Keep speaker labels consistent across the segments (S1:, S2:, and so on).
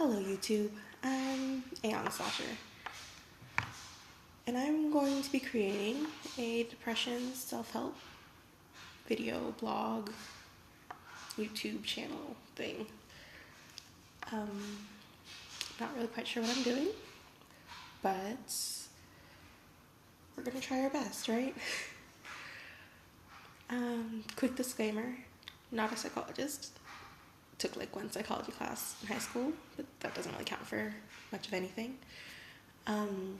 S1: Hello YouTube, I'm Aeon Slasher, and I'm going to be creating a depression self-help video blog YouTube channel thing. Not really quite sure what I'm doing, but we're gonna try our best, right? Quick disclaimer, not a psychologist. Took like one psychology class in high school, but that doesn't really count for much of anything. I'm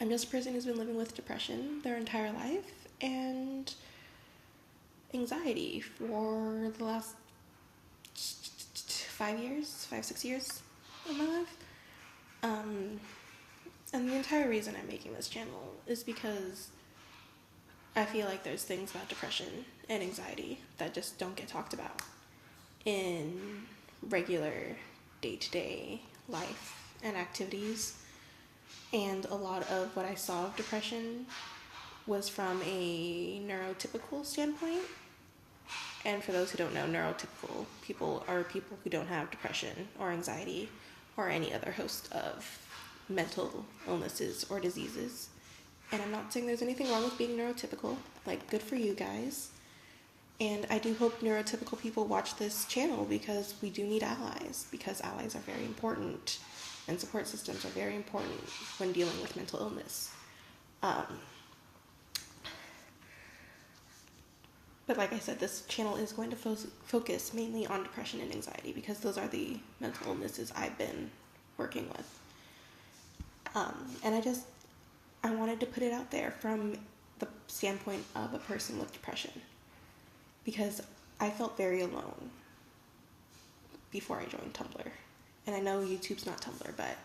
S1: just a person who's been living with depression their entire life and anxiety for the last 6 years of my life. And the entire reason I'm making this channel is because I feel like there's things about depression and anxiety that just don't get talked about in regular day-to-day life and activities. And a lot of what I saw of depression was from a neurotypical standpoint. And for those who don't know, neurotypical people are people who don't have depression or anxiety or any other host of mental illnesses or diseases. And I'm not saying there's anything wrong with being neurotypical. Like, good for you guys. And I do hope neurotypical people watch this channel because we do need allies, because allies are very important and support systems are very important when dealing with mental illness. But like I said, this channel is going to focus mainly on depression and anxiety because those are the mental illnesses I've been working with. And I wanted to put it out there from the standpoint of a person with depression, because I felt very alone before I joined Tumblr. And I know YouTube's not Tumblr, but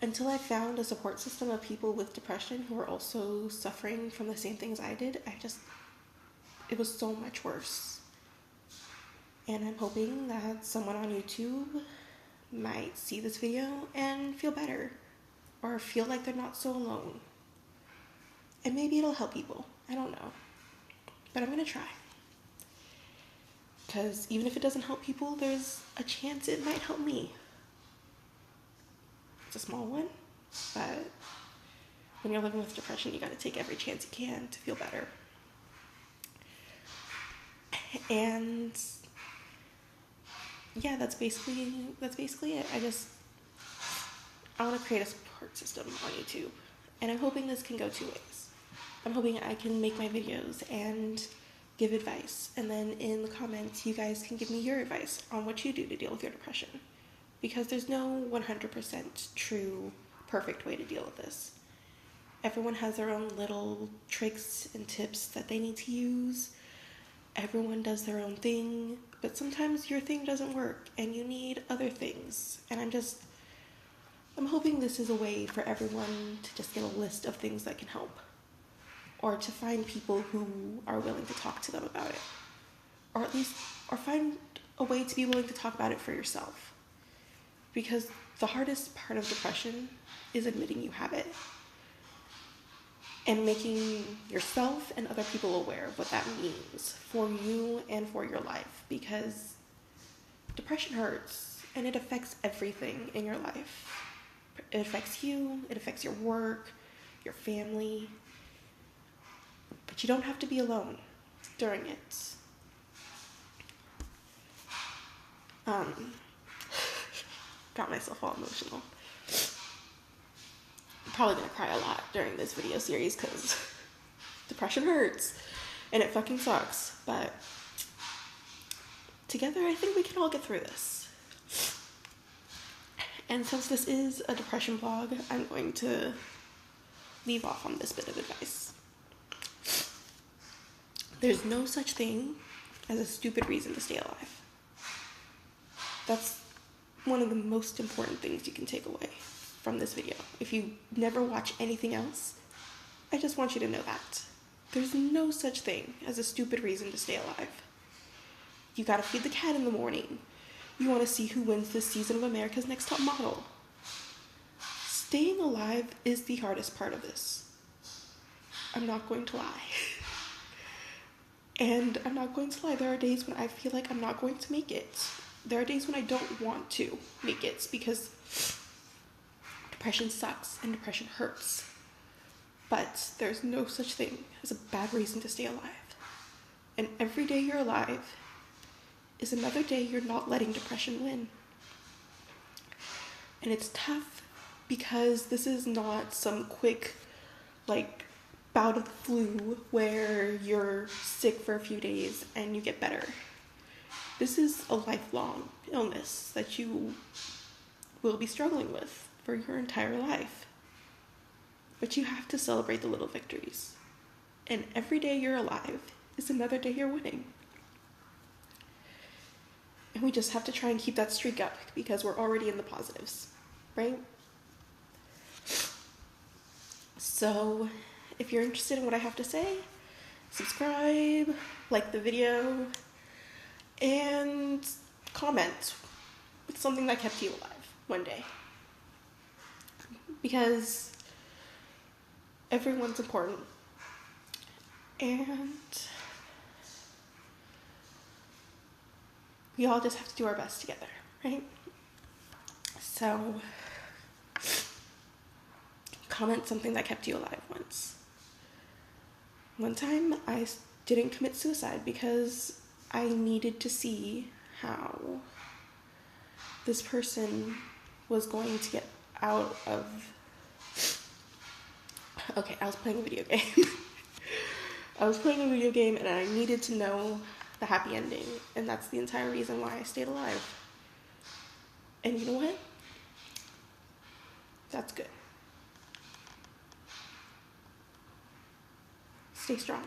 S1: until I found a support system of people with depression who were also suffering from the same things I did, it was so much worse. And I'm hoping that someone on YouTube might see this video and feel better, or feel like they're not so alone. And maybe it'll help people. I don't know. But I'm gonna try. Because even if it doesn't help people, there's a chance it might help me. It's a small one, but when you're living with depression, you gotta take every chance you can to feel better. And yeah, that's basically it. I want to create a support system on YouTube, and I'm hoping this can go two ways. I'm hoping I can make my videos and give advice, and then in the comments you guys can give me your advice on what you do to deal with your depression, because there's no 100% true perfect way to deal with this. Everyone has their own little tricks and tips that they need to use. Everyone does their own thing, but sometimes your thing doesn't work and you need other things. And I'm hoping this is a way for everyone to just get a list of things that can help, or to find people who are willing to talk to them about it, or find a way to be willing to talk about it for yourself. Because the hardest part of depression is admitting you have it and making yourself and other people aware of what that means for you and for your life, because depression hurts and it affects everything in your life. It affects you, it affects your work, your family, but you don't have to be alone during it. Got myself all emotional. I'm probably gonna cry a lot during this video series because depression hurts and it fucking sucks, but together I think we can all get through this. And since this is a depression blog, I'm going to leave off on this bit of advice. There's no such thing as a stupid reason to stay alive. That's one of the most important things you can take away from this video. If you never watch anything else, I just want you to know that. There's no such thing as a stupid reason to stay alive. You gotta feed the cat in the morning. You wanna see who wins this season of America's Next Top Model. Staying alive is the hardest part of this. I'm not going to lie. And I'm not going to lie, there are days when I feel like I'm not going to make it. There are days when I don't want to make it because depression sucks and depression hurts. But there's no such thing as a bad reason to stay alive. And every day you're alive is another day you're not letting depression win. And it's tough because this is not some quick, like, bout of the flu where you're sick for a few days and you get better. This is a lifelong illness that you will be struggling with for your entire life. But you have to celebrate the little victories. And every day you're alive is another day you're winning. And we just have to try and keep that streak up because we're already in the positives, right? So if you're interested in what I have to say, subscribe, like the video, and comment with something that kept you alive one day. Because everyone's important. And we all just have to do our best together, right? So comment something that kept you alive once. One time I didn't commit suicide because I needed to see how this person was going to get out of... Okay, I was playing a video game. I was playing a video game and I needed to know the happy ending, and that's the entire reason why I stayed alive. And you know what? That's good. Stay strong.